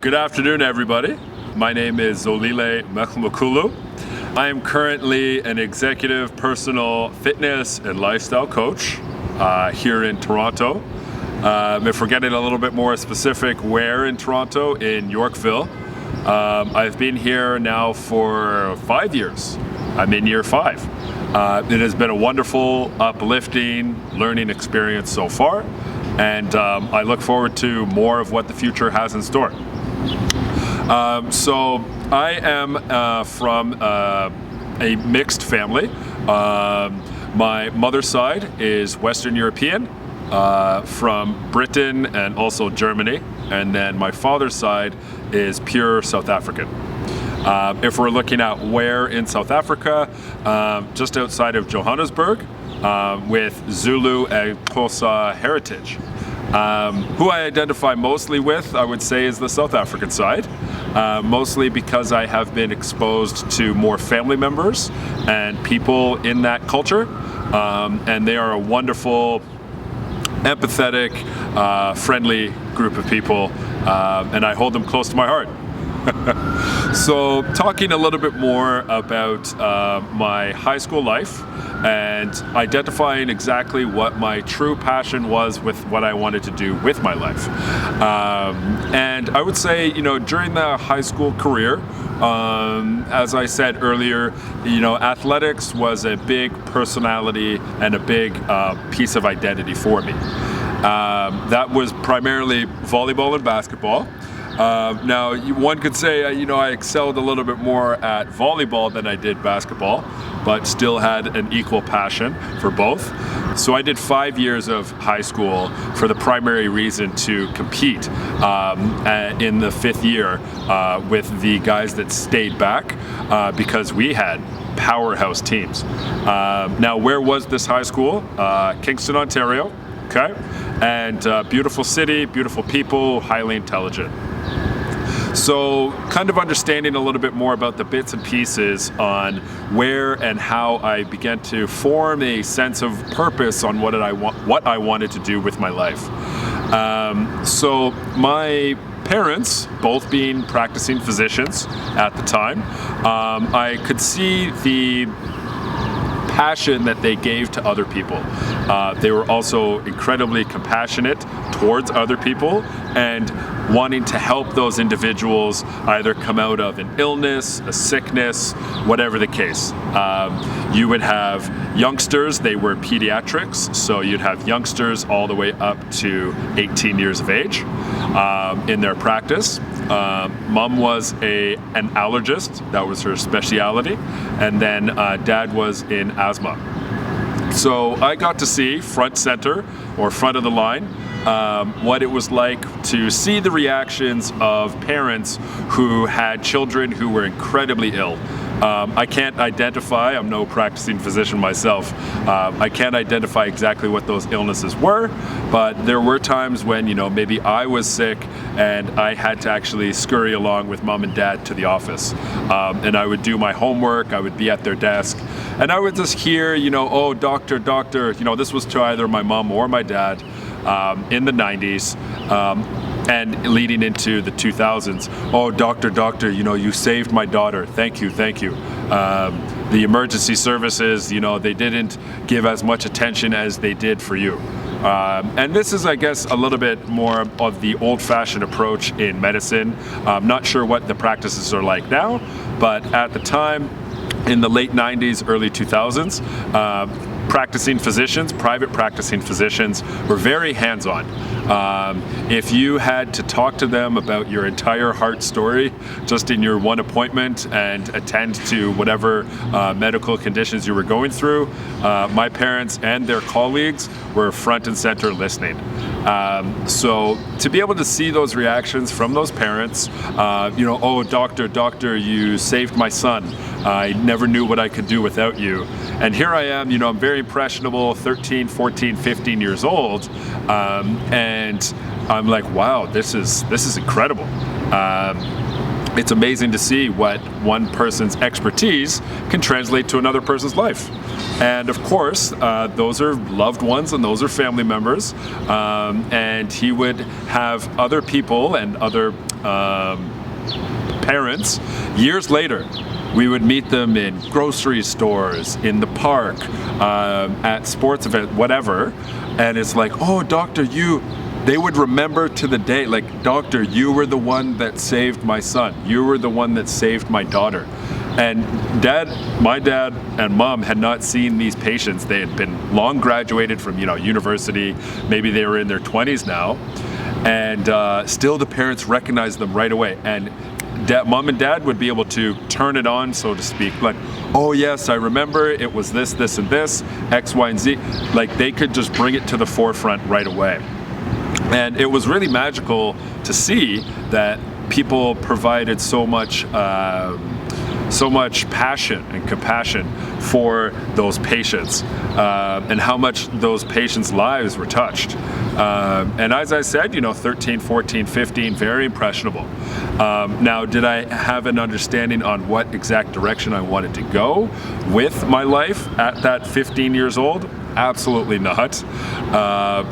Good afternoon, everybody. My name is Zolile Mekhlukulu. I am currently an executive personal fitness and lifestyle coach here in Toronto. If we're getting a little bit more specific, where in Toronto? In Yorkville. I've been here now for 5 years. I'm in year 5. It has been a wonderful, uplifting learning experience so far, and I look forward to more of what the future has in store. So I am from a mixed family. My mother's side is Western European, from Britain and also Germany, and then my father's side is pure South African. If we're looking at where in South Africa, just outside of Johannesburg, with Zulu and Xhosa heritage. Who I identify mostly with, I would say, is the South African side, mostly because I have been exposed to more family members and people in that culture, and they are a wonderful, empathetic, friendly group of people, and I hold them close to my heart. So talking a little bit more about my high school life and identifying exactly what my true passion was with what I wanted to do with my life. And I would say, during the high school career, as I said earlier, athletics was a big personality and a big piece of identity for me. That was primarily volleyball and basketball. Now, one could say, I excelled a little bit more at volleyball than I did basketball, but still had an equal passion for both. So I did 5 years of high school for the primary reason to compete in the 5th year with the guys that stayed back because we had powerhouse teams. Now, where was this high school? Kingston, Ontario. Okay, and beautiful city, beautiful people, highly intelligent. So kind of understanding a little bit more about the bits and pieces on where and how I began to form a sense of purpose on what I wanted to do with my life. So my parents, both being practicing physicians at the time, I could see the passion that they gave to other people. They were also incredibly compassionate towards other people and wanting to help those individuals either come out of an illness, a sickness, whatever the case. You would have youngsters, they were pediatrics, so you'd have youngsters all the way up to 18 years of age in their practice. Mom was an allergist, that was her specialty, and then dad was in asthma. So I got to see front center, or front of the line, what it was like to see the reactions of parents who had children who were incredibly ill. I can't identify, I'm no practicing physician myself, I can't identify exactly what those illnesses were, but there were times when, maybe I was sick and I had to actually scurry along with mom and dad to the office. And I would do my homework, I would be at their desk, and I would just hear, oh, doctor, this was to either my mom or my dad in the 90s. And leading into the 2000s, oh, doctor, you saved my daughter. Thank you. The emergency services, they didn't give as much attention as they did for you. And this is, I guess, a little bit more of the old-fashioned approach in medicine. I'm not sure what the practices are like now, but at the time, in the late 90s, early 2000s, private practicing physicians were very hands-on. If you had to talk to them about your entire heart story just in your one appointment and attend to whatever medical conditions you were going through, my parents and their colleagues were front and center listening. So to be able to see those reactions from those parents, oh, doctor, you saved my son. I never knew what I could do without you. And here I am, I'm very impressionable, 13, 14, 15 years old, and I'm like, wow, this is incredible. It's amazing to see what one person's expertise can translate to another person's life. And of course, those are loved ones and those are family members. And he would have other people and other parents years later. We would meet them in grocery stores, in the park, at sports events, whatever. And it's like, oh, doctor, they would remember to the day, like, doctor, you were the one that saved my son. You were the one that saved my daughter. And my dad and mom had not seen these patients. They had been long graduated from, university. Maybe they were in their 20s now. And still the parents recognized them right away. And mom and dad would be able to turn it on, so to speak, like, oh yes, I remember it was this, this, and this, X, Y, and Z. Like, they could just bring it to the forefront right away. And it was really magical to see that people provided so much passion and compassion for those patients, and how much those patients' lives were touched. And as I said, 13, 14, 15, very impressionable. Now, did I have an understanding on what exact direction I wanted to go with my life at that 15 years old? Absolutely not,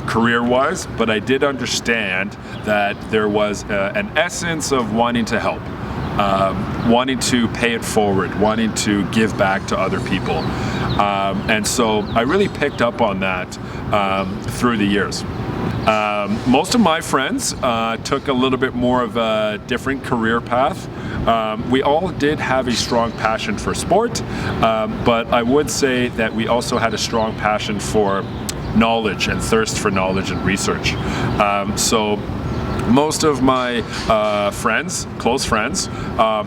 career-wise, but I did understand that there was an essence of wanting to help. Wanting to pay it forward, wanting to give back to other people. And so I really picked up on that through the years. Most of my friends took a little bit more of a different career path. We all did have a strong passion for sport, but I would say that we also had a strong passion for knowledge and thirst for knowledge and research. So most of my close friends,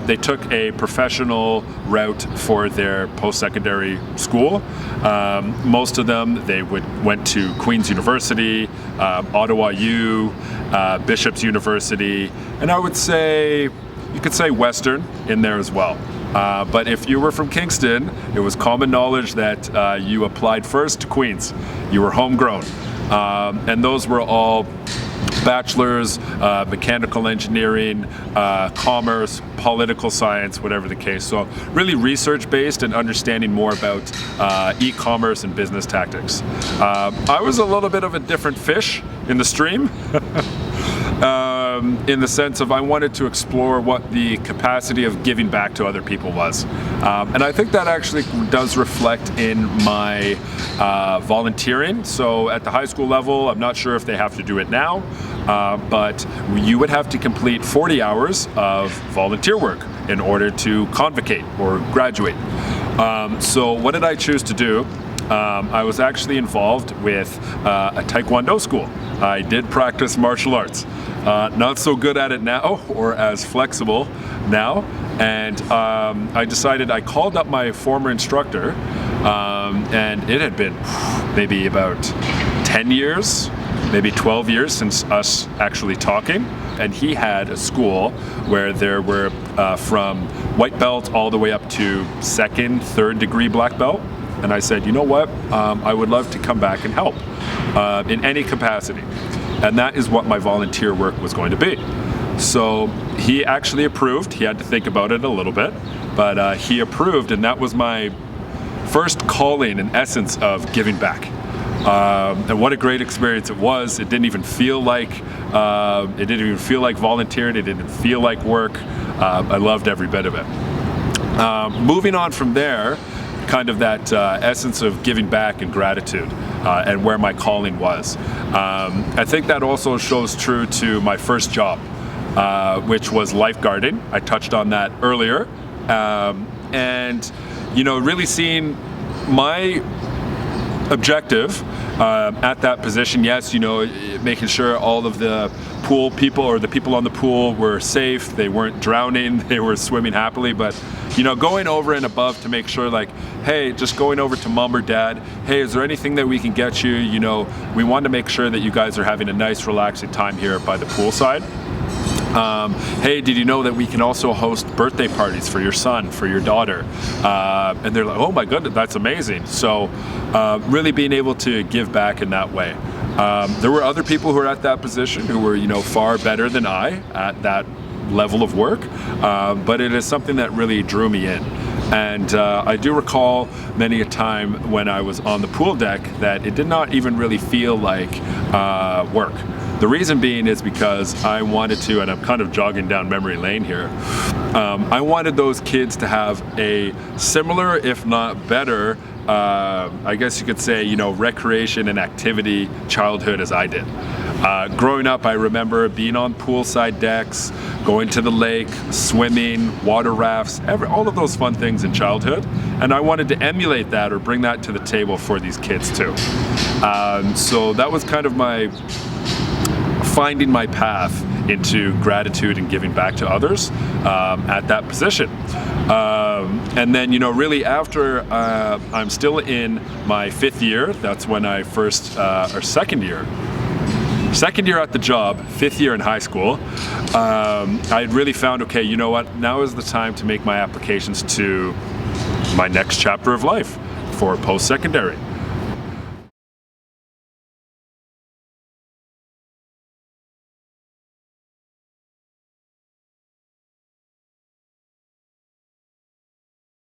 they took a professional route for their post-secondary school. Most of them, they went to Queen's University, Ottawa U, Bishop's University, and I would say, you could say Western in there as well. But if you were from Kingston, it was common knowledge that you applied first to Queen's. You were homegrown. And those were all bachelor's, mechanical engineering, commerce, political science, whatever the case. So really research-based and understanding more about e-commerce and business tactics. I was a little bit of a different fish in the stream. In the sense of I wanted to explore what the capacity of giving back to other people was. And I think that actually does reflect in my volunteering. So at the high school level, I'm not sure if they have to do it now, but you would have to complete 40 hours of volunteer work in order to convocate or graduate. So what did I choose to do? I was actually involved with a Taekwondo school. I did practice martial arts. Not so good at it now, or as flexible now, and I called up my former instructor, and it had been maybe about 10 years, maybe 12 years since us actually talking, and he had a school where there were from white belt all the way up to second, third degree black belt. And I said, you know what, I would love to come back and help in any capacity. And that is what my volunteer work was going to be. So he actually approved. He had to think about it a little bit, but he approved, and that was my first calling in essence of giving back. And what a great experience it was. It didn't even feel like volunteering. It didn't feel like work. I loved every bit of it. Moving on from there, kind of that essence of giving back and gratitude and where my calling was. I think that also shows true to my first job, which was lifeguarding. I touched on that earlier. And, really seeing my objective at that position, yes, making sure all of the pool people or the people on the pool were safe, they weren't drowning, they were swimming happily, but going over and above to make sure, like, hey, just going over to mom or dad, hey, is there anything that we can get you? We want to make sure that you guys are having a nice relaxing time here by the poolside. Hey, did you know that we can also host birthday parties for your son, for your daughter? And they're like, oh my goodness, that's amazing. So really being able to give back in that way. There were other people who were at that position who were, far better than I at that level of work, but it is something that really drew me in. And I do recall many a time when I was on the pool deck that it did not even really feel like work. The reason being is because I wanted to, and I'm kind of jogging down memory lane here, I wanted those kids to have a similar, if not better, I guess you could say, recreation and activity childhood as I did. Growing up, I remember being on poolside decks, going to the lake, swimming, water rafts, all of those fun things in childhood. And I wanted to emulate that or bring that to the table for these kids too. So that was kind of finding my path into gratitude and giving back to others at that position. And then, really after I'm still in my 5th year, that's when I or second year at the job, 5th year in high school, I had really found, okay, you know what, now is the time to make my applications to my next chapter of life for post-secondary.